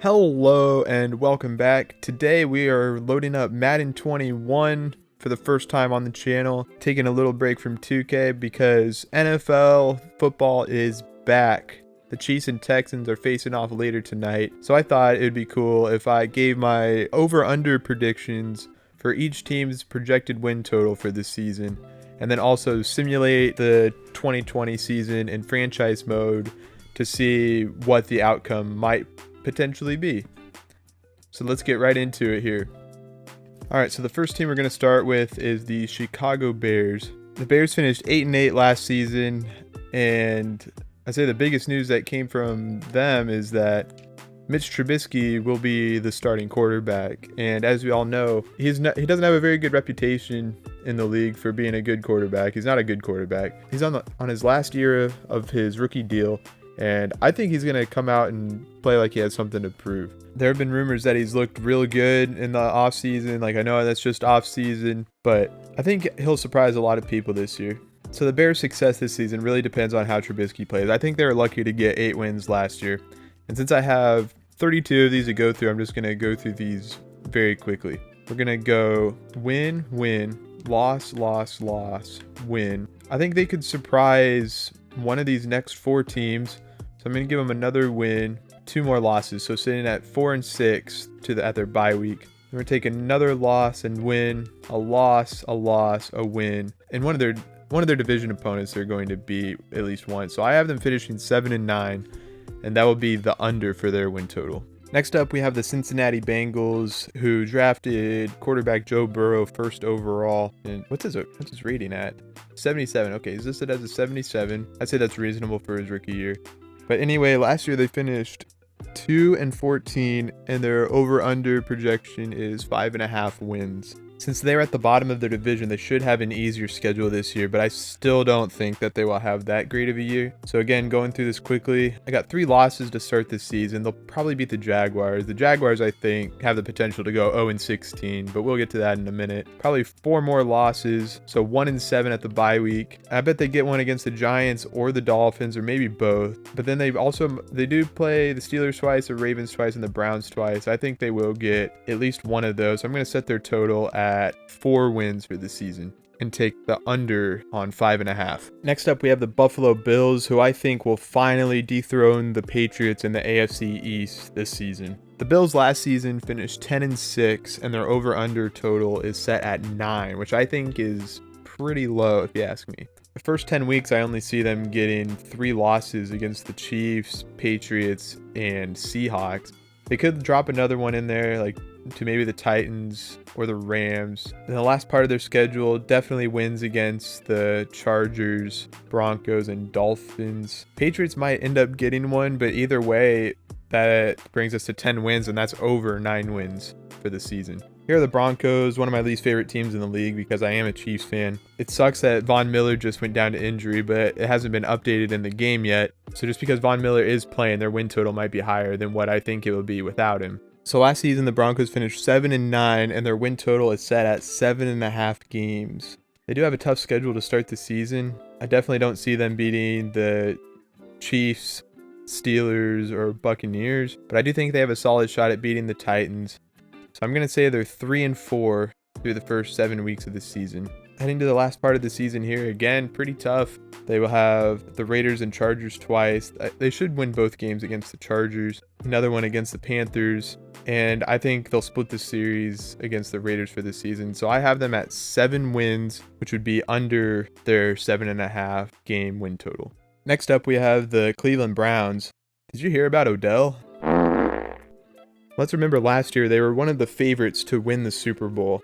Hello and welcome back. Today we are loading up Madden 21 for the first time on the channel, taking a little break from 2K because NFL football is back. The Chiefs and Texans are facing off later tonight, so I thought it would be cool if I gave my over-under predictions for each team's projected win total for this season, and then also simulate the 2020 season in franchise mode to see what the outcome might potentially be. So let's get right into it here. Alright, so the first team we're going to start with is the Chicago Bears. The Bears finished 8-8 last season, and I'd say the biggest news that came from them is that Mitch Trubisky will be the starting quarterback. And as we all know, he doesn't have a very good reputation in the league for being a good quarterback. He's not a good quarterback. He's on his last year of his rookie deal, and I think he's going to come out and play like he has something to prove. There have been rumors that he's looked real good in the offseason. Like, I know that's just offseason, but I think he'll surprise a lot of people this year. So the Bears' success this season really depends on how Trubisky plays. I think they were lucky to get 8 wins last year. And since I have 32 of these to go through, I'm just going to go through these very quickly. We're going to go win, win, loss, loss, loss, win. I think they could surprise one of these next 4 teams. So I'm going to give them another win, 2 more losses. So sitting at 4-6 at their bye week. We're going to take another loss and win, a loss, a win. And one of their division opponents they're going to beat at least once. So I have them finishing 7-9, and that will be the under for their win total. Next up, we have the Cincinnati Bengals, who drafted quarterback Joe Burrow first overall. And what's his rating at? 77. Okay, he's listed as a 77. I'd say that's reasonable for his rookie year. But anyway, last year they finished 2-14, and their over-under projection is 5.5 wins. Since they're at the bottom of their division, they should have an easier schedule this year, but I still don't think that they will have that great of a year. So again, going through this quickly, I got 3 losses to start this season. They'll probably beat the Jaguars. The Jaguars, I think, have the potential to go 0-16, but we'll get to that in a minute. Probably 4 more losses, so 1-7 at the bye week. I bet they get one against the Giants or the Dolphins, or maybe both. But then they do play the Steelers twice, the Ravens twice, and the Browns twice. I think they will get at least one of those. So I'm going to set their total at 4 wins for the season and take the under on 5.5. Next up, we have the Buffalo Bills, who I think will finally dethrone the Patriots in the AFC East this season. The Bills last season finished 10-6, and their over-under total is set at 9, which I think is pretty low if you ask me. The first 10 weeks, I only see them getting 3 losses against the Chiefs, Patriots, and Seahawks. They could drop another one in there, like to maybe the Titans or the Rams. In the last part of their schedule, definitely wins against the Chargers, Broncos, and Dolphins. Patriots might end up getting one, but either way, that brings us to 10 wins, and that's over 9 wins for the season. Here are the Broncos, one of my least favorite teams in the league because I am a Chiefs fan. It sucks that Von Miller just went down to injury, but it hasn't been updated in the game yet. So just because Von Miller is playing, their win total might be higher than what I think it will be without him. So last season, the Broncos finished 7-9, and their win total is set at 7.5 games. They do have a tough schedule to start the season. I definitely don't see them beating the Chiefs, Steelers, or Buccaneers, but I do think they have a solid shot at beating the Titans. So I'm going to say they're 3-4 through the first 7 weeks of the season. Heading to the last part of the season here, again, pretty tough. They will have the Raiders and Chargers twice. They should win both games against the Chargers. Another one against the Panthers. And I think they'll split the series against the Raiders for this season. So I have them at 7 wins, which would be under their 7.5 game win total. Next up, we have the Cleveland Browns. Did you hear about Odell? Let's remember last year they were one of the favorites to win the Super Bowl,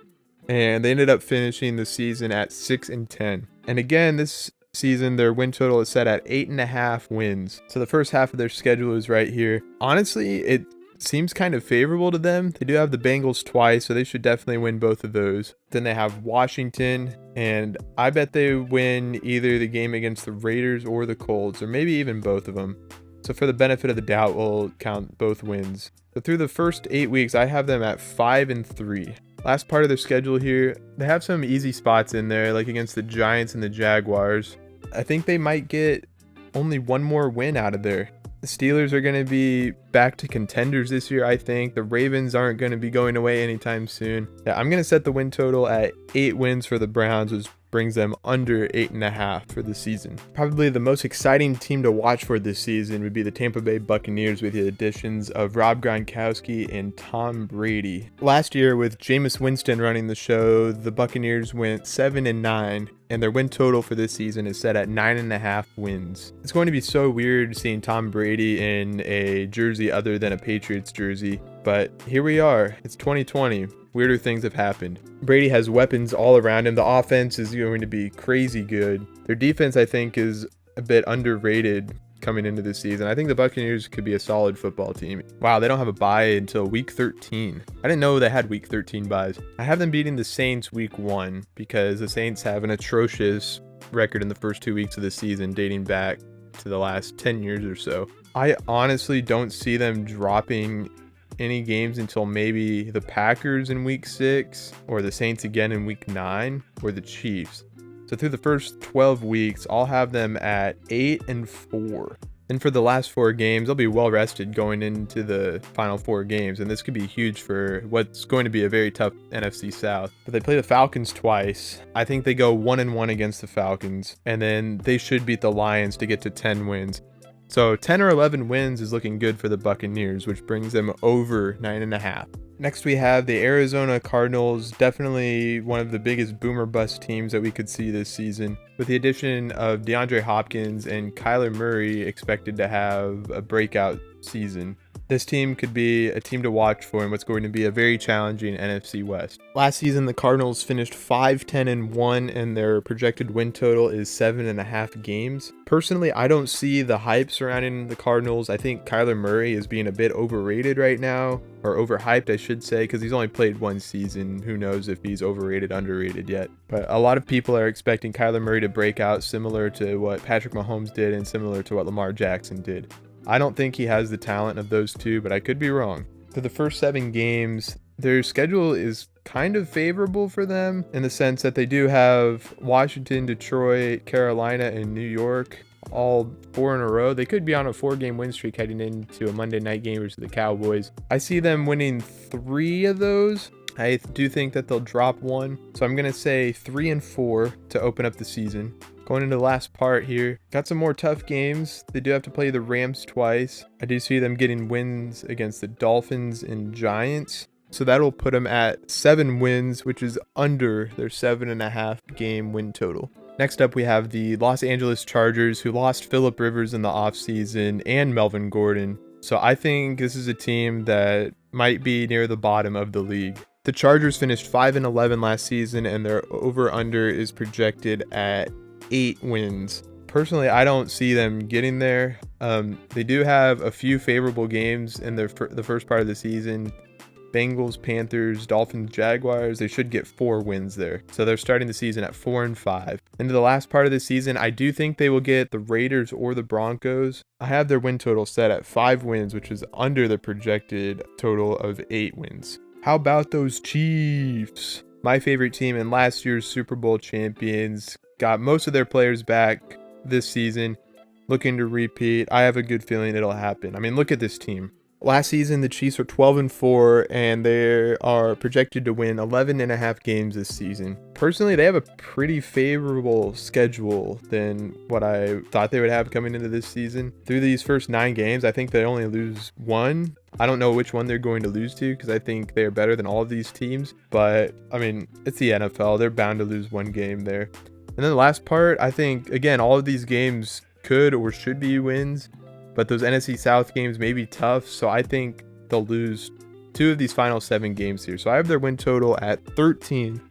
and they ended up finishing the season at 6-10. And again, this season their win total is set at 8.5 wins. So the first half of their schedule is right here. Honestly, it seems kind of favorable to them. They do have the Bengals twice, so they should definitely win both of those. Then they have Washington, and I bet they win either the game against the Raiders or the Colts, or maybe even both of them. So for the benefit of the doubt, we'll count both wins. So through the first 8 weeks, I have them at 5-3. Last part of their schedule here, they have some easy spots in there, like against the Giants and the Jaguars. I think they might get only one more win out of there. The Steelers are going to be back to contenders this year, I think. The Ravens aren't going to be going away anytime soon. Yeah, I'm going to set the win total at 8 wins for the Browns, which brings them under 8.5 for the season. Probably the most exciting team to watch for this season would be the Tampa Bay Buccaneers with the additions of Rob Gronkowski and Tom Brady. Last year, with Jameis Winston running the show, the Buccaneers went 7-9. And their win total for this season is set at 9.5 wins. It's going to be so weird seeing Tom Brady in a jersey other than a Patriots jersey, but here we are. It's 2020. Weirder things have happened. Brady has weapons all around him. The offense is going to be crazy good. Their defense, I think, is a bit underrated coming into this season. I think the Buccaneers could be a solid football team. Wow, they don't have a bye until week 13. I didn't know they had week 13 byes. I have them beating the Saints week 1 because the Saints have an atrocious record in the first 2 weeks of the season dating back to the last 10 years or so. I honestly don't see them dropping any games until maybe the Packers in week 6 or the Saints again in week 9 or the Chiefs. So through the first 12 weeks, I'll have them at 8-4. And for the last 4 games, they'll be well rested going into the final 4 games. And this could be huge for what's going to be a very tough NFC South. But they play the Falcons twice. I think they go 1-1 against the Falcons. And then they should beat the Lions to get to 10 wins. So 10 or 11 wins is looking good for the Buccaneers, which brings them over 9.5. Next, we have the Arizona Cardinals, definitely one of the biggest boomer bust teams that we could see this season. With the addition of DeAndre Hopkins and Kyler Murray expected to have a breakout season. This team could be a team to watch for in what's going to be a very challenging NFC West. Last season, the Cardinals finished 5-10-1, and their projected win total is 7.5 games. Personally, I don't see the hype surrounding the Cardinals. I think Kyler Murray is being a bit overrated right now, or overhyped, I should say, because he's only played 1 season. Who knows if he's overrated, underrated yet. But a lot of people are expecting Kyler Murray to break out similar to what Patrick Mahomes did and similar to what Lamar Jackson did. I don't think he has the talent of those two, but I could be wrong. For the first 7 games, their schedule is kind of favorable for them in the sense that they do have Washington, Detroit, Carolina, and New York, all 4 in a row. They could be on a 4-game win streak heading into a Monday night game versus the Cowboys. I see them winning 3 of those. I do think that they'll drop 1. So I'm going to say 3-4 to open up the season. Going into the last part here, got some more tough games. They do have to play the Rams twice. I do see them getting wins against the Dolphins and Giants. So that'll put them at 7 wins, which is under their 7.5 game win total. Next up, we have the Los Angeles Chargers, who lost Phillip Rivers in the offseason and Melvin Gordon. So I think this is a team that might be near the bottom of the league. The Chargers finished 5-11 last season, and their over-under is projected at 8 wins. Personally, I don't see them getting there. They do have a few favorable games in the first part of the season. Bengals, Panthers, Dolphins, Jaguars. They should get 4 wins there. So they're starting the season at 4-5. Into the last part of the season, I do think they will get the Raiders or the Broncos. I have their win total set at 5 wins, which is under the projected total of 8 wins. How about those Chiefs? My favorite team and last year's Super Bowl champions. Got most of their players back this season, looking to repeat. I have a good feeling it'll happen. I mean, look at this team. Last season, the Chiefs were 12-4, and they are projected to win 11.5 games this season. Personally, they have a pretty favorable schedule than what I thought they would have coming into this season. Through these first 9 games, I think they only lose 1. I don't know which one they're going to lose to because I think they're better than all of these teams. But, I mean, it's the NFL. They're bound to lose 1 game there. And then the last part, I think, again, all of these games could or should be wins, but those NFC South games may be tough, so I think they'll lose 2 of these final 7 games here. So I have their win total at 13,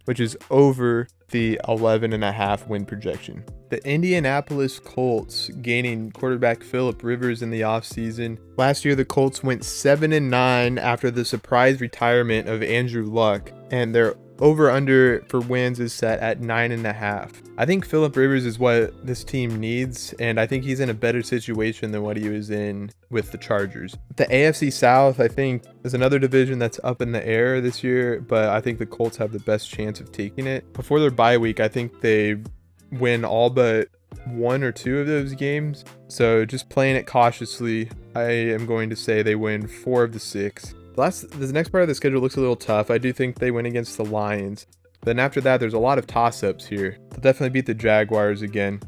which is over the 11.5 win projection. The Indianapolis Colts gaining quarterback Phillip Rivers in the offseason. Last year, the Colts went 7-9 after the surprise retirement of Andrew Luck, and their over-under for wins is set at 9.5. I think Phillip Rivers is what this team needs, and I think he's in a better situation than what he was in with the Chargers. The AFC South, I think, is another division that's up in the air this year, but I think the Colts have the best chance of taking it. Before their bye week, I think they win all but one or two of those games. So just playing it cautiously, I am going to say they win 4 of the 6. The next part of the schedule looks a little tough. I do think they win against the Lions. Then after that, there's a lot of toss-ups here. They'll definitely beat the Jaguars again.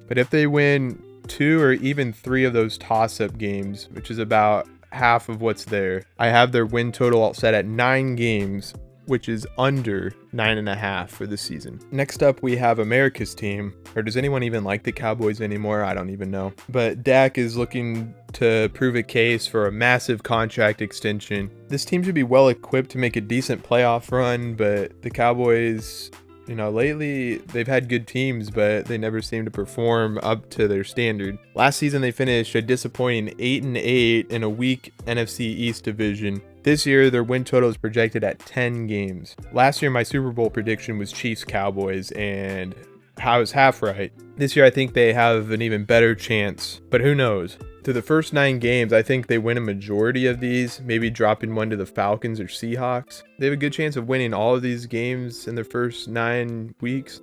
But if they win 2 or even 3 of those toss-up games, which is about half of what's there, I have their win total all set at 9 games, which is under 9.5 for the season. Next up, we have America's team. Or does anyone even like the Cowboys anymore? I don't even know. But Dak is looking to prove a case for a massive contract extension. This team should be well equipped to make a decent playoff run, but the Cowboys, lately they've had good teams, but they never seem to perform up to their standard. Last season, they finished a disappointing 8-8 in a weak NFC East division. This year, their win total is projected at 10 games. Last year, my Super Bowl prediction was Chiefs-Cowboys, and I was half right. This year, I think they have an even better chance, but who knows? Through the first 9 games, I think they win a majority of these, maybe dropping one to the Falcons or Seahawks. They have a good chance of winning all of these games in their first 9 weeks,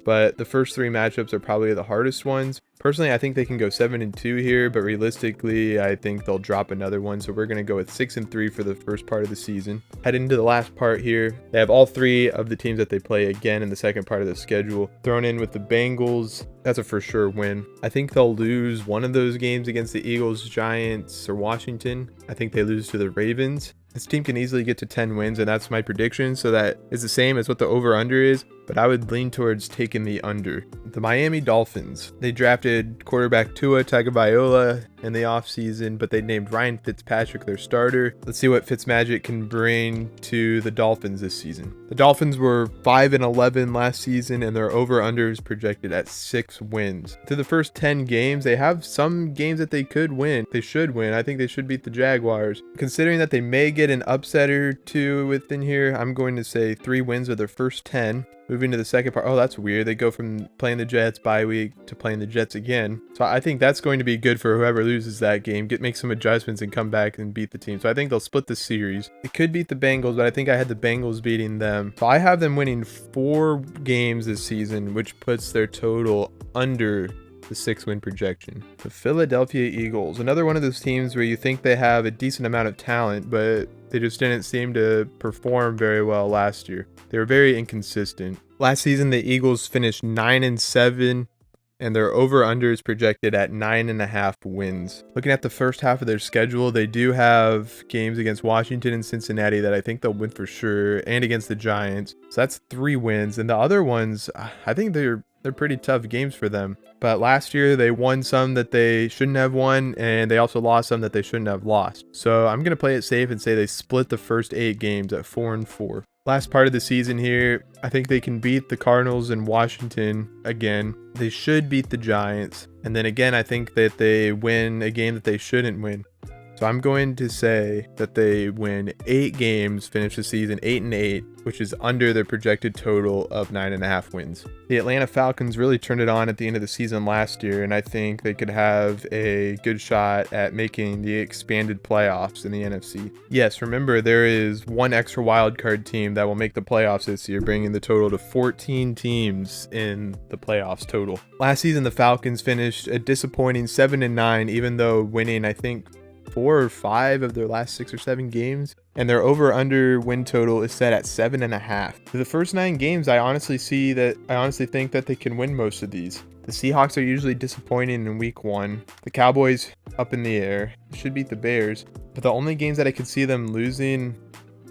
but the first 3 matchups are probably the hardest ones. Personally, I think they can go 7-2 here, but realistically, I think they'll drop another one. So we're going to go with 6-3 for the first part of the season. Heading into the last part here, they have all 3 of the teams that they play again in the second part of the schedule. Thrown in with the Bengals, that's a for sure win. I think they'll lose one of those games against the Eagles, Giants, or Washington. I think they lose to the Ravens. This team can easily get to 10 wins, and that's my prediction, so that is the same as what the over-under is, but I would lean towards taking the under. The Miami Dolphins, they drafted quarterback Tua Tagovailoa in the offseason, but they named Ryan Fitzpatrick their starter. Let's see what Fitzmagic can bring to the Dolphins this season. The Dolphins were 5-11 last season, and their over-under is projected at 6 wins. Through the first 10 games, they have some games that they could win. They should win. I think they should beat the Jaguars. Considering that they may get an upset or 2 within here, I'm going to say 3 wins of their first 10. Moving to the second part. Oh, that's weird. They go from playing the Jets bye week to playing the Jets again. So I think that's going to be good for whoever loses that game. Make some adjustments and come back and beat the team. So I think they'll split the series. It could beat the Bengals, but I think I had the Bengals beating them. So I have them winning 4 games this season, which puts their total under the 6-win projection. The Philadelphia Eagles, another one of those teams where you think they have a decent amount of talent, but they just didn't seem to perform very well last year. They were very inconsistent. Last season, the Eagles finished 9-7, and their over-under is projected at 9.5 wins. Looking at the first half of their schedule, they do have games against Washington and Cincinnati that I think they'll win for sure, and against the Giants. So that's 3 wins. And the other ones, I think they're pretty tough games for them. But last year, they won some that they shouldn't have won, and they also lost some that they shouldn't have lost. So I'm going to play it safe and say they split the first 8 games at 4-4. Last part of the season here, I think they can beat the Cardinals and Washington again. They should beat the Giants. And then again, I think that they win a game that they shouldn't win. So I'm going to say that they win 8 games, finish the season 8-8, which is under their projected total of 9.5 wins. The Atlanta Falcons really turned it on at the end of the season last year, and I think they could have a good shot at making the expanded playoffs in the NFC. Yes, remember, there is one extra wildcard team that will make the playoffs this year, bringing the total to 14 teams in the playoffs total. Last season, the Falcons finished a disappointing 7-9, even though winning, I think, 4 or 5 of their last 6 or 7 games, and their over-under win total is set at 7.5. For the first 9 games, I honestly think that they can win most of these. The Seahawks are usually disappointing in week 1. The Cowboys up in the air, should beat the Bears, but the only games that I could see them losing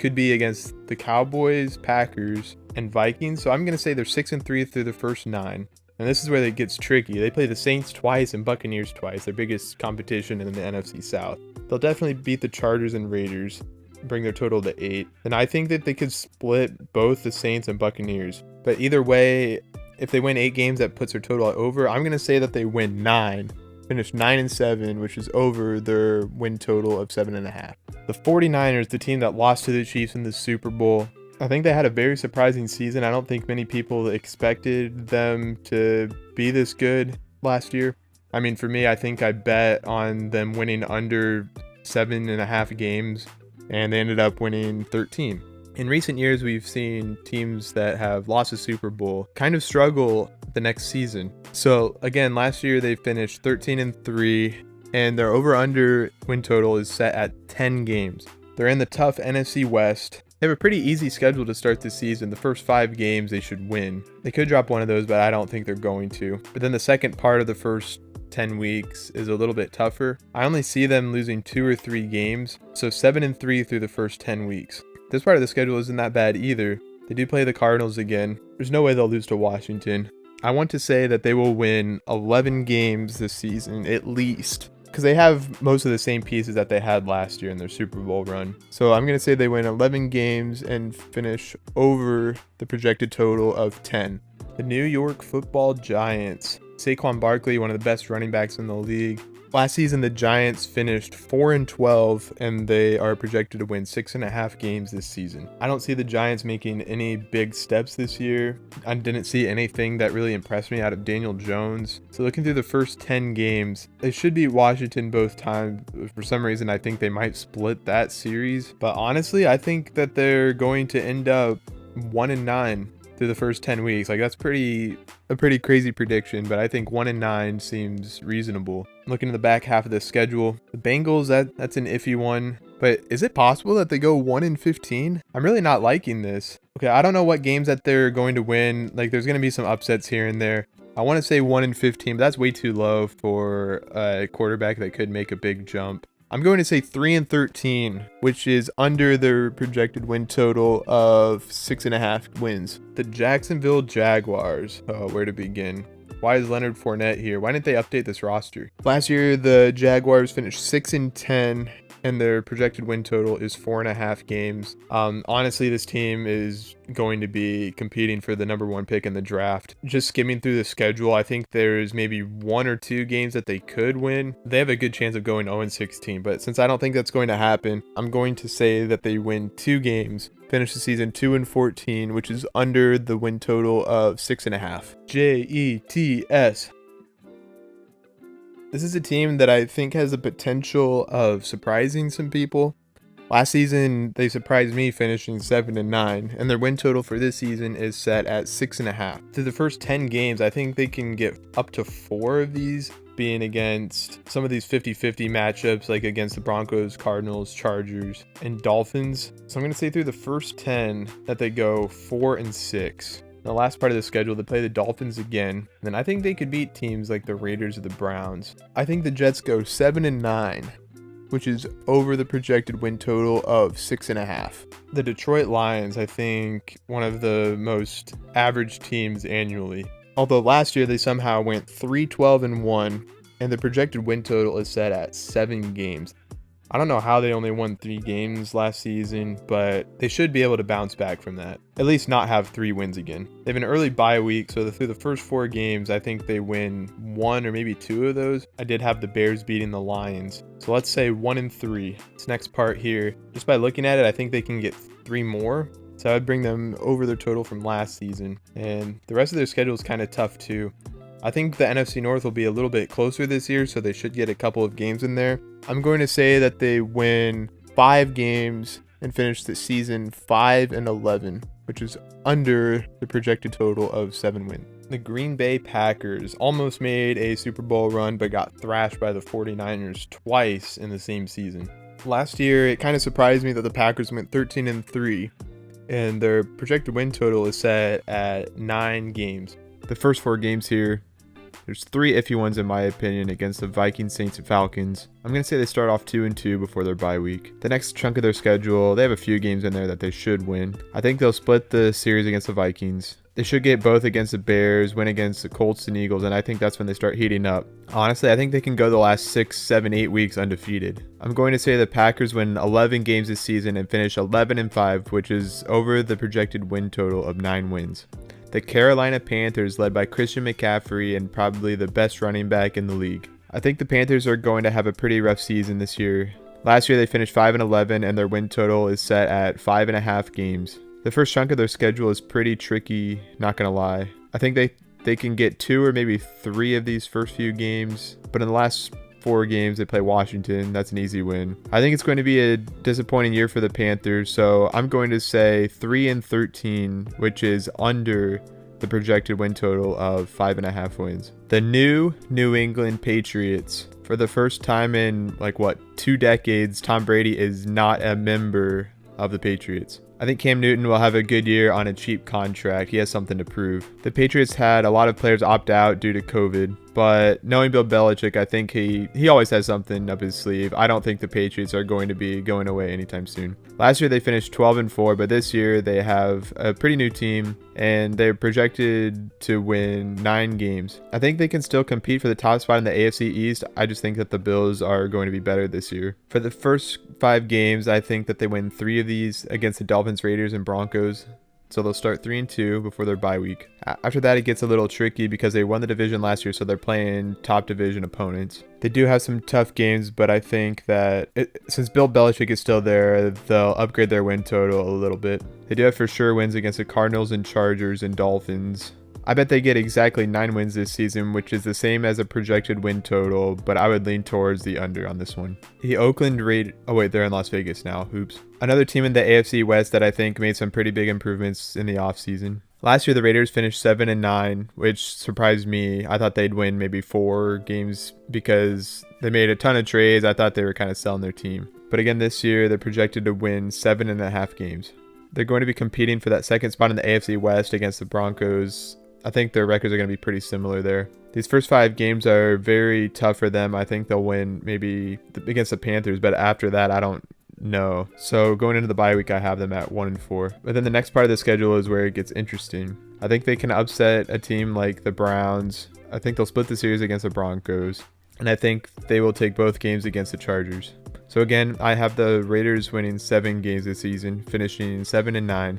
could be against the Cowboys, Packers, and Vikings. So I'm going to say they're 6-3 through the first 9. And this is where it gets tricky. They play the Saints twice and Buccaneers twice, their biggest competition in the NFC South. They'll definitely beat the Chargers and Raiders, bring their total to 8. And I think that they could split both the Saints and Buccaneers. But either way, if they win 8 games, that puts their total over. I'm going to say that they win 9, finish 9-7, which is over their win total of 7.5. The 49ers, the team that lost to the Chiefs in the Super Bowl, I think they had a very surprising season. I don't think many people expected them to be this good last year. I mean, for me, I think I bet on them winning under 7.5 games, and they ended up winning 13. In recent years, we've seen teams that have lost a Super Bowl kind of struggle the next season. So again, last year they finished 13-3, and their over-under win total is set at 10 games. They're in the tough NFC West. They have a pretty easy schedule to start the season. The first 5 games they should win. They could drop one of those, but I don't think they're going to. But then the second part of the first 10 weeks is a little bit tougher. I only see them losing 2 or 3 games, so 7-3 through the first 10 weeks. This part of the schedule isn't that bad either. They do play the Cardinals again. There's no way they'll lose to Washington. I want to say that they will win 11 games this season, at least, because they have most of the same pieces that they had last year in their Super Bowl run. So I'm going to say they win 11 games and finish over the projected total of 10. The New York Football Giants. Saquon Barkley, one of the best running backs in the league. Last season, the Giants finished 4-12, and they are projected to win 6.5 games this season. I don't see the Giants making any big steps this year. I didn't see anything that really impressed me out of Daniel Jones. So looking through the first 10 games, they should beat Washington both times. For some reason, I think they might split that series. But honestly, I think that they're going to end up 1-9 through the first 10 weeks. Like, that's a pretty crazy prediction, but I think 1-9 seems reasonable. Looking at the back half of the schedule, the Bengals, that's an iffy one. But is it possible that they go 1-15? I'm really not liking this. Okay, I don't know what games that they're going to win. Like, there's going to be some upsets here and there. I want to say 1-15, but that's way too low for a quarterback that could make a big jump. I'm going to say 3-13, which is under their projected win total of 6.5 wins. The Jacksonville Jaguars. Oh, where to begin? Why is Leonard Fournette here? Why didn't they update this roster? Last year, the Jaguars finished 6-10, and their projected win total is 4.5 games. Honestly, this team is going to be competing for the number 1 pick in the draft. Just skimming through the schedule, I think there's maybe 1 or 2 games that they could win. They have a good chance of going 0-16, but since I don't think that's going to happen, I'm going to say that they win 2 games, finish the season 2-14, which is under the win total of 6.5. Jets. This is a team that I think has the potential of surprising some people. Last season, they surprised me finishing 7-9, and their win total for this season is set at 6.5. Through the first 10 games, I think they can get up to 4 of these, being against some of these 50-50 matchups, like against the Broncos, Cardinals, Chargers, and Dolphins. So I'm going to say through the first 10 that they go 4-6. The last part of the schedule, they play the Dolphins again. Then I think they could beat teams like the Raiders or the Browns. I think the Jets go 7-9, which is over the projected win total of 6.5. The Detroit Lions, I think, one of the most average teams annually. Although last year they somehow went 3-12-1, and the projected win total is set at 7 games. I don't know how they only won 3 games last season, but they should be able to bounce back from that. At least not have 3 wins again. They have an early bye week, so through the first 4 games, I think they win 1 or maybe 2 of those. I did have the Bears beating the Lions. So let's say 1-3. This next part here, just by looking at it, I think they can get 3 more. So I would bring them over their total from last season. And the rest of their schedule is kind of tough too. I think the NFC North will be a little bit closer this year, so they should get a couple of games in there. I'm going to say that they win 5 games and finish the season 5-11, which is under the projected total of 7 wins. The Green Bay Packers almost made a Super Bowl run, but got thrashed by the 49ers twice in the same season. Last year, it kind of surprised me that the Packers went 13-3, and their projected win total is set at 9 games. The first 4 games here, there's 3 iffy ones in my opinion against the Vikings, Saints, and Falcons. I'm going to say they start off 2-2 before their bye week. The next chunk of their schedule, they have a few games in there that they should win. I think they'll split the series against the Vikings. They should get both against the Bears, win against the Colts and Eagles, and I think that's when they start heating up. Honestly, I think they can go the last 6, 7, 8 weeks undefeated. I'm going to say the Packers win 11 games this season and finish 11-5, which is over the projected win total of 9 wins. The Carolina Panthers, led by Christian McCaffrey and probably the best running back in the league. I think the Panthers are going to have a pretty rough season this year. Last year they finished 5-11 and their win total is set at 5.5 games. The first chunk of their schedule is pretty tricky, not gonna lie. I think they can get 2 or maybe 3 of these first few games, but in the last 4 games they play Washington. That's an easy win. I think it's going to be a disappointing year for the Panthers, so I'm going to say 3-13, which is under the projected win total of 5.5 wins. The new New England Patriots. For the first time in 2 decades, Tom Brady is not a member of the Patriots. I think Cam Newton will have a good year on a cheap contract. He has something to prove. The Patriots had a lot of players opt out due to COVID, but knowing Bill Belichick, I think he always has something up his sleeve. I don't think the Patriots are going to be going away anytime soon. Last year they finished 12-4, but this year they have a pretty new team and they're projected to win 9 games. I think they can still compete for the top spot in the AFC East. I just think that the Bills are going to be better this year. For the first 5 games, I think that they win 3 of these against the Dolphins, Raiders, and Broncos. So they'll start 3-2 before their bye week. After that, it gets a little tricky because they won the division last year, so they're playing top division opponents. They do have some tough games, but I think that since Bill Belichick is still there, they'll upgrade their win total a little bit. They do have for sure wins against the Cardinals and Chargers and Dolphins. I bet they get exactly 9 wins this season, which is the same as a projected win total, but I would lean towards the under on this one. The Oakland Raiders... Oh wait, they're in Las Vegas now. Oops. Another team in the AFC West that I think made some pretty big improvements in the offseason. Last year, the Raiders finished 7-9, which surprised me. I thought they'd win maybe 4 games because they made a ton of trades. I thought they were kind of selling their team. But again, this year, they're projected to win 7.5 games. They're going to be competing for that second spot in the AFC West against the Broncos. I think their records are going to be pretty similar there. These first 5 games are very tough for them. I think they'll win maybe against the Panthers, but after that, I don't know. So going into the bye week, I have them at 1-4. But then the next part of the schedule is where it gets interesting. I think they can upset a team like the Browns. I think they'll split the series against the Broncos. And I think they will take both games against the Chargers. So again, I have the Raiders winning 7 games this season, finishing 7-9.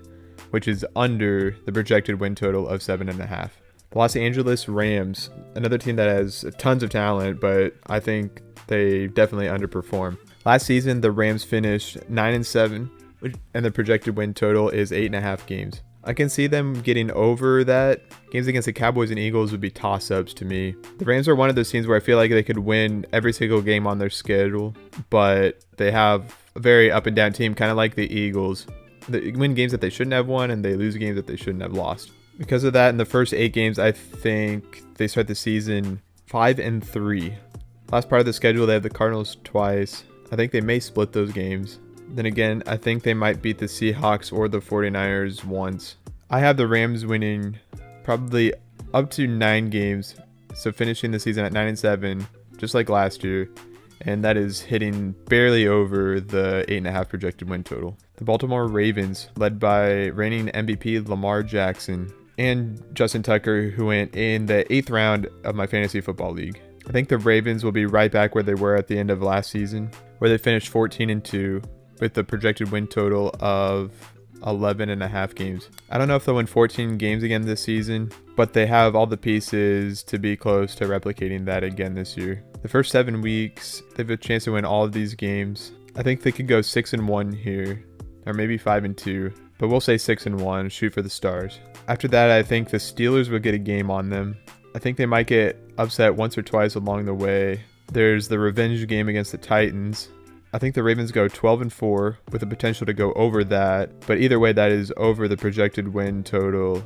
Which is under the projected win total of 7.5. The Los Angeles Rams, another team that has tons of talent, but I think they definitely underperform. Last season, the Rams finished 9-7, and the projected win total is 8.5 games. I can see them getting over that. Games against the Cowboys and Eagles would be toss-ups to me. The Rams are one of those teams where I feel like they could win every single game on their schedule, but they have a very up-and-down team, kind of like the Eagles. They win games that they shouldn't have won, and they lose games that they shouldn't have lost. Because of that, in the first 8 games, I think they start the season 5-3. Last part of the schedule, they have the Cardinals twice. I think they may split those games. Then again, I think they might beat the Seahawks or the 49ers once. I have the Rams winning probably up to 9 games, so finishing the season at 9-7, just like last year. And that is hitting barely over the 8.5 projected win total. The Baltimore Ravens, led by reigning MVP Lamar Jackson and Justin Tucker, who went in the 8th round of my fantasy football league. I think the Ravens will be right back where they were at the end of last season, where they finished 14-2 with the projected win total of 11.5 games. I don't know if they'll win 14 games again this season, but they have all the pieces to be close to replicating that again this year. The first 7 weeks, they have a chance to win all of these games. I think they could go 6-1 here, or maybe 5-2, but we'll say 6-1, shoot for the stars. After that, I think the Steelers will get a game on them. I think they might get upset once or twice along the way. There's the revenge game against the Titans. I think the Ravens go 12-4 with the potential to go over that, but either way, that is over the projected win total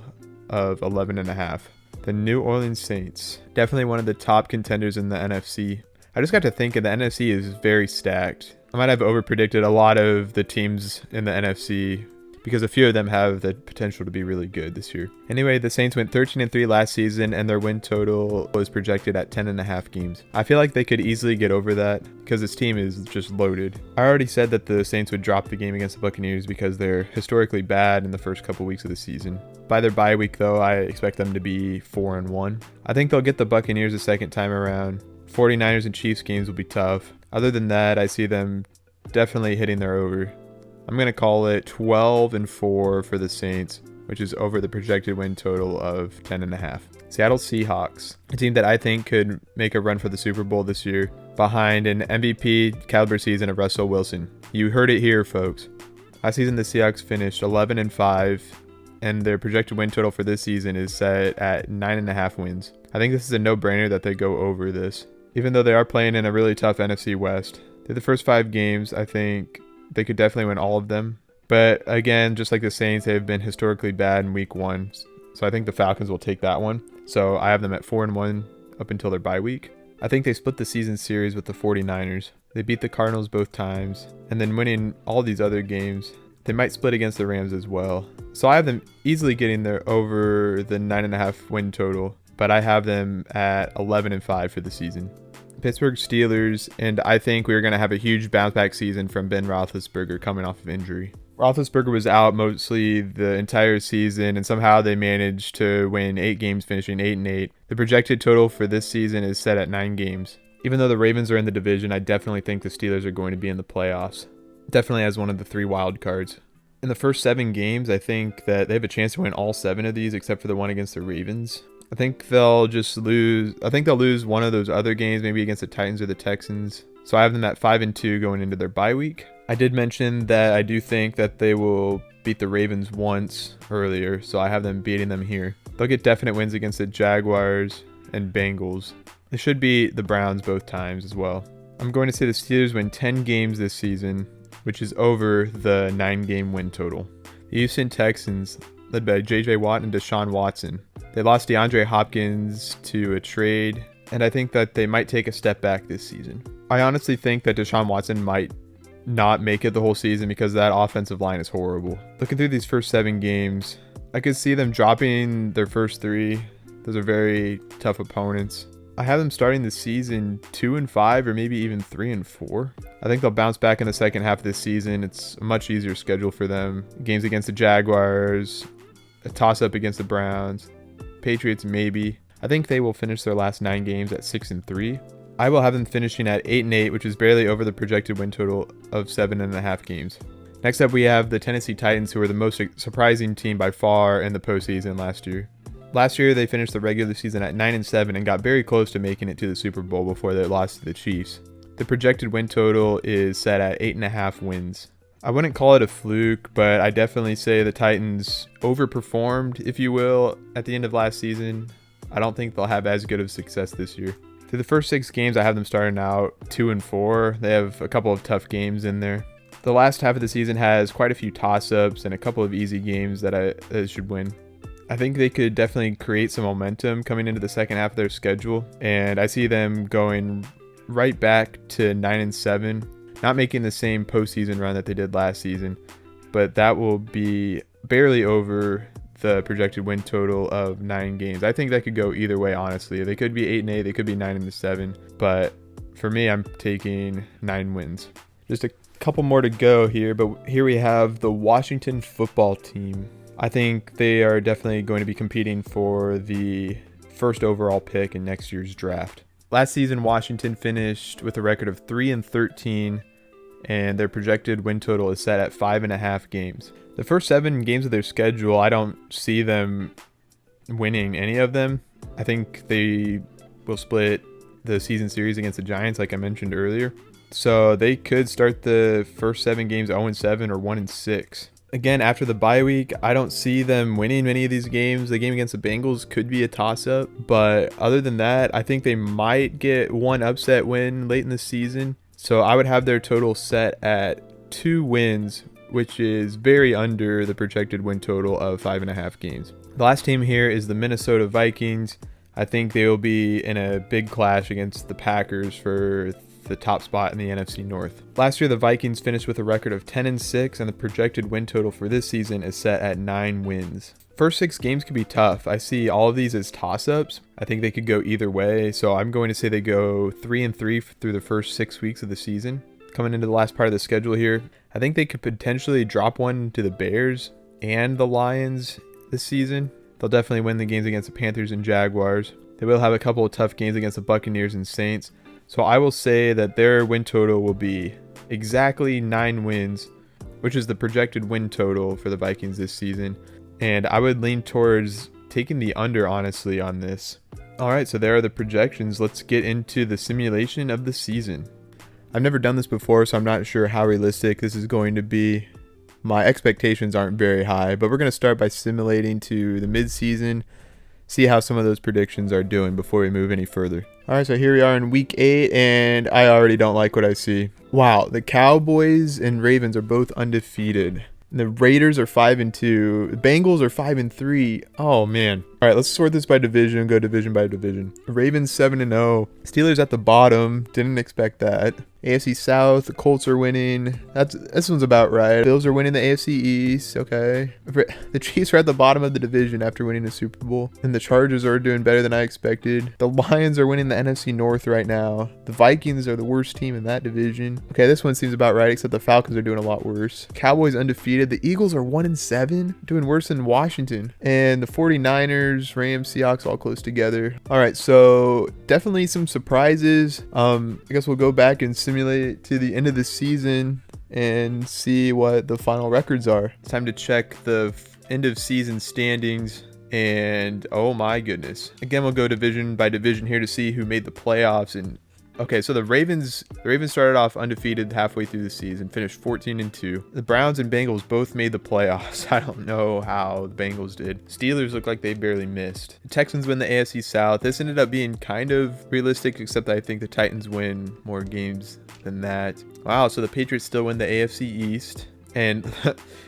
of 11.5. The New Orleans Saints, definitely one of the top contenders in the NFC. I just got to thinking the NFC is very stacked. I might have overpredicted a lot of the teams in the NFC because a few of them have the potential to be really good this year. Anyway, the Saints went 13-3 last season, and their win total was projected at 10.5 games. I feel like they could easily get over that because this team is just loaded. I already said that the Saints would drop the game against the Buccaneers because they're historically bad in the first couple weeks of the season. By their bye week, though, I expect them to be 4-1. I think they'll get the Buccaneers a second time around. 49ers and Chiefs games will be tough. Other than that, I see them definitely hitting their over. I'm going to call it 12-4 for the Saints, which is over the projected win total of 10.5. Seattle Seahawks, a team that I think could make a run for the Super Bowl this year, behind an MVP caliber season of Russell Wilson. You heard it here, folks. Last season, the Seahawks finished 11-5, and their projected win total for this season is set at 9.5 wins. I think this is a no-brainer that they go over this, even though they are playing in a really tough NFC West. Through the first 5 games, I think they could definitely win all of them. But again, just like the Saints, they've been historically bad in week 1. So I think the Falcons will take that one. So I have them at 4-1 up until their bye week. I think they split the season series with the 49ers. They beat the Cardinals both times, and then winning all these other games. They might split against the Rams as well. So I have them easily getting there over the 9.5 win total, but I have them at 11-5 for the season. Pittsburgh Steelers, and I think we're going to have a huge bounce back season from Ben Roethlisberger coming off of injury. Roethlisberger was out mostly the entire season, and somehow they managed to win 8 games, finishing 8-8. The projected total for this season is set at 9 games. Even though the Ravens are in the division, I definitely think the Steelers are going to be in the playoffs. Definitely as one of the 3 wild cards. In the first 7 games, I think that they have a chance to win all 7 of these except for the one against the Ravens. I think they'll just lose. I think they'll lose one of those other games, maybe against the Titans or the Texans. So I have them at 5-2 going into their bye week. I did mention that I do think that they will beat the Ravens once earlier, so I have them beating them here. They'll get definite wins against the Jaguars and Bengals. They should beat the Browns both times as well. I'm going to say the Steelers win 10 games this season, which is over the 9-game win total. The Houston Texans, led by J.J. Watt and Deshaun Watson. They lost DeAndre Hopkins to a trade, and I think that they might take a step back this season. I honestly think that Deshaun Watson might not make it the whole season because that offensive line is horrible. Looking through these first 7 games, I could see them dropping their first 3. Those are very tough opponents. I have them starting the season 2-5 or maybe even 3-4. I think they'll bounce back in the second half of this season. It's a much easier schedule for them. Games against the Jaguars, a toss-up against the Browns, Patriots maybe. I think they will finish their last 9 games at 6-3. I will have them finishing at 8-8, which is barely over the projected win total of 7.5 games. Next up, we have the Tennessee Titans, who were the most surprising team by far in the postseason last year. Last year, they finished the regular season at 9-7 and got very close to making it to the Super Bowl before they lost to the Chiefs. The projected win total is set at 8.5 wins. I wouldn't call it a fluke, but I definitely say the Titans overperformed, if you will, at the end of last season. I don't think they'll have as good of success this year. Through the first 6 games, I have them starting out 2-4. They have a couple of tough games in there. The last half of the season has quite a few toss-ups and a couple of easy games that I should win. I think they could definitely create some momentum coming into the second half of their schedule, and I see them going right back to 9-7, not making the same postseason run that they did last season, but that will be barely over the projected win total of 9 games. I think that could go either way, honestly. They could be 8-8, they could be 9-7, but for me, I'm taking 9 wins. Just a couple more to go here, but here we have the Washington football team. I think they are definitely going to be competing for the first overall pick in next year's draft. Last season, Washington finished with a record of 3-13, and their projected win total is set at 5.5 games. The first 7 games of their schedule, I don't see them winning any of them. I think they will split the season series against the Giants, like I mentioned earlier. So they could start the first 7 games 0-7 or 1-6. Again, after the bye week, I don't see them winning many of these games. The game against the Bengals could be a toss-up, but other than that, I think they might get one upset win late in the season. So I would have their total set at 2 wins, which is very under the projected win total of 5.5 games. The last team here is the Minnesota Vikings. I think they will be in a big clash against the Packers for the top spot in the NFC North. Last year, the Vikings finished with a record of 10-6, and the projected win total for this season is set at 9 wins. First 6 games could be tough. I see all of these as toss-ups. I think they could go either way, so I'm going to say they go 3-3 through the first 6 weeks of the season. Coming into the last part of the schedule here, I think they could potentially drop one to the Bears and the Lions this season. They'll definitely win the games against the Panthers and Jaguars. They will have a couple of tough games against the Buccaneers and Saints. So I will say that their win total will be exactly 9 wins, which is the projected win total for the Vikings this season. And I would lean towards taking the under, honestly, on this. All right, so there are the projections. Let's get into the simulation of the season. I've never done this before, so I'm not sure how realistic this is going to be. My expectations aren't very high, but we're going to start by simulating to the mid-season, see how some of those predictions are doing before we move any further. All right, so here we are in week 8, and I already don't like what I see. Wow, the Cowboys and Ravens are both undefeated. The Raiders are 5-2. The Bengals are 5-3. Oh man. All right, let's sort this by division. Go division by division. Ravens 7-0. Steelers at the bottom. Didn't expect that. AFC South. The Colts are winning. This one's about right. Bills are winning the AFC East. Okay. The Chiefs are at the bottom of the division after winning the Super Bowl, and the Chargers are doing better than I expected. The Lions are winning the NFC North right now. The Vikings are the worst team in that division. Okay, this one seems about right, except the Falcons are doing a lot worse. Cowboys undefeated. The Eagles are 1-7, doing worse than Washington. And the 49ers, Rams, Seahawks all close together. All right, so definitely some surprises. I guess we'll go back and simulate to the end of the season and see what the final records are. It's time to check the end of season standings. And oh my goodness. Again, we'll go division by division here to see who made the playoffs. And okay, so the Ravens started off undefeated halfway through the season, finished 14-2. The Browns and Bengals both made the playoffs. I don't know how the Bengals did. Steelers look like they barely missed. The Texans win the AFC South. This ended up being kind of realistic, except I think the Titans win more games than that. Wow, so the Patriots still win the AFC East. And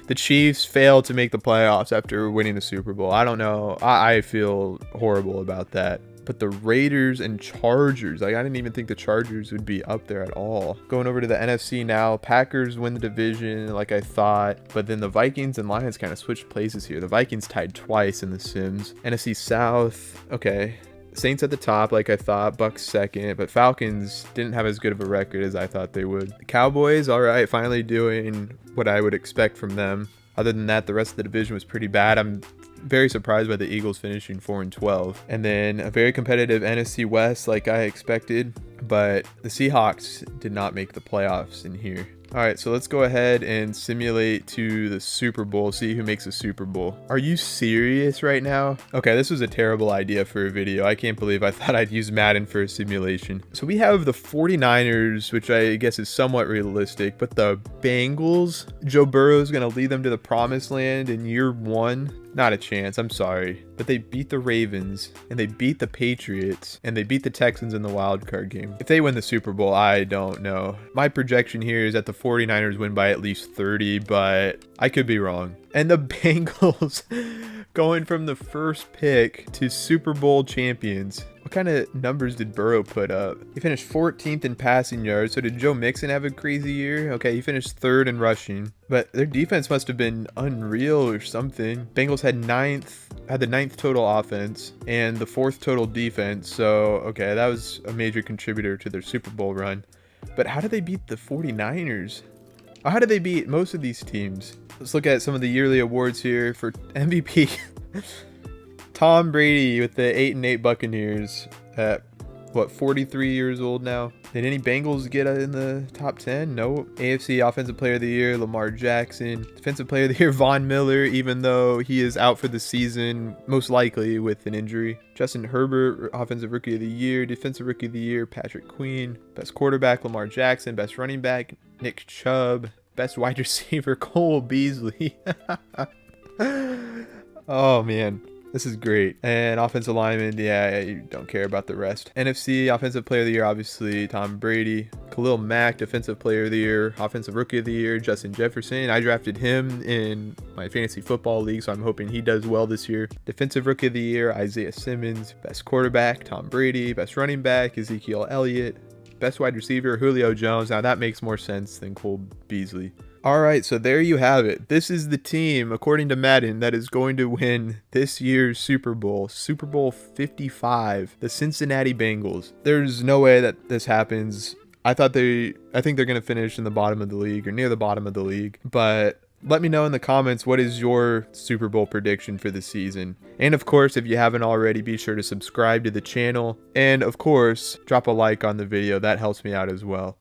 the Chiefs failed to make the playoffs after winning the Super Bowl. I don't know. I feel horrible about that. But the Raiders and Chargers, like I didn't even think the Chargers would be up there at all. Going over to the NFC now, Packers win the division like I thought, but then the Vikings and Lions kind of switched places here. The Vikings tied twice in the Sims. NFC South, okay. Saints at the top like I thought, Bucks second, but Falcons didn't have as good of a record as I thought they would. The Cowboys, all right, finally doing what I would expect from them. Other than that, the rest of the division was pretty bad. I'm very surprised by the Eagles finishing 4-12. And then a very competitive NFC West like I expected, but the Seahawks did not make the playoffs in here. All right, so let's go ahead and simulate to the Super Bowl, see who makes a Super Bowl. Are you serious right now? Okay, this was a terrible idea for a video. I can't believe I thought I'd use Madden for a simulation. So we have the 49ers, which I guess is somewhat realistic, but the Bengals, Joe Burrow is going to lead them to the promised land in year one. Not a chance, I'm sorry. But they beat the Ravens, and they beat the Patriots, and they beat the Texans in the wild card game. If they win the Super Bowl, I don't know. My projection here is that the 49ers win by at least 30, but I could be wrong. And the Bengals going from the first pick to Super Bowl champions. What kind of numbers did Burrow put up? He finished 14th in passing yards. So did Joe Mixon have a crazy year? Okay, he finished third in rushing. But their defense must have been unreal or something. Bengals had the ninth total offense and the fourth total defense. So, okay, that was a major contributor to their Super Bowl run. But how did they beat the 49ers? Or how did they beat most of these teams? Let's look at some of the yearly awards here for MVP. Tom Brady with the 8-8 Buccaneers at, what, 43 years old now? Did any Bengals get in the top 10? No. AFC Offensive Player of the Year, Lamar Jackson. Defensive Player of the Year, Von Miller, even though he is out for the season, most likely with an injury. Justin Herbert, Offensive Rookie of the Year. Defensive Rookie of the Year, Patrick Queen. Best Quarterback, Lamar Jackson. Best Running Back, Nick Chubb. Best Wide Receiver, Cole Beasley. Oh, man. This is great. And offensive lineman, yeah, you don't care about the rest. NFC Offensive Player of the Year, obviously, Tom Brady. Khalil Mack, Defensive Player of the Year. Offensive Rookie of the Year, Justin Jefferson. I drafted him in my fantasy football league, so I'm hoping he does well this year. Defensive Rookie of the Year, Isaiah Simmons. Best Quarterback, Tom Brady. Best Running Back, Ezekiel Elliott. Best Wide Receiver, Julio Jones. Now, that makes more sense than Cole Beasley. All right, so there you have it. This is the team, according to Madden, that is going to win this year's Super Bowl, Super Bowl 55, the Cincinnati Bengals. There's no way that this happens. I think they're going to finish in the bottom of the league or near the bottom of the league, but let me know in the comments, what is your Super Bowl prediction for the season? And of course, if you haven't already, be sure to subscribe to the channel. And of course, drop a like on the video. That helps me out as well.